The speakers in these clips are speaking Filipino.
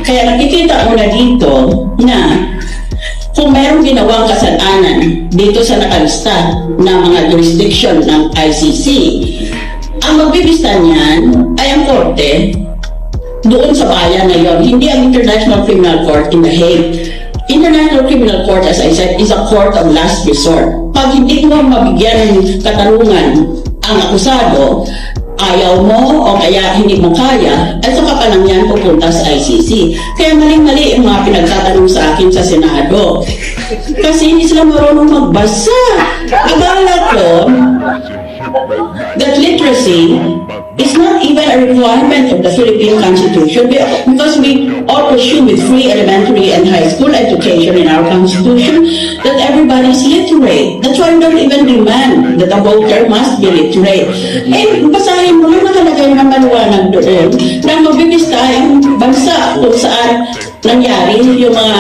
Kaya nakikita mo na dito na kung mayroong ginawang kasalanan dito sa nakalista ng mga jurisdiction ng ICC, ang magbibista niyan ay ang korte doon sa bayan na yon, hindi ang International Criminal Court in The Hague. International Criminal Court, as I said, is a court of last resort. Pag hindi mo mabigyan ng katarungan ang akusado, ayaw mo o kaya hindi mo kaya, ay saka pa lang yan pupunta sa ICC. Kaya maling-mali yung mga pinagtatanong sa akin sa Senado. Kasi hindi sila marunong magbasa. Akala ko that literacy is not even a requirement of the Philippine Constitution because we all presume with free elementary and high school education in our Constitution that everybody is literate. That's why we don't even demand that a voter must be literate. Eh, basahin mo lang nakalagay na maliwanag doon na magbibista yung bansa kung saan nangyari yung mga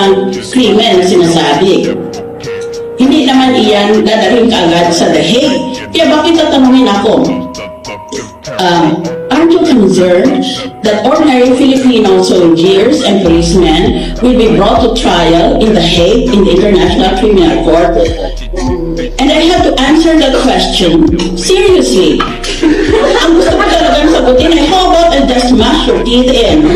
krimen na sinasabi. Hindi naman iyan dadalhin kaagad sa The Hague. Kaya bakit tatanungin ako? Aren't you concerned that ordinary Filipino soldiers and policemen will be brought to trial in The Hague in the International Criminal Court? And I have to answer that question seriously. Ang gusto ko talagang sagutin ay, how about I just mash your teeth in?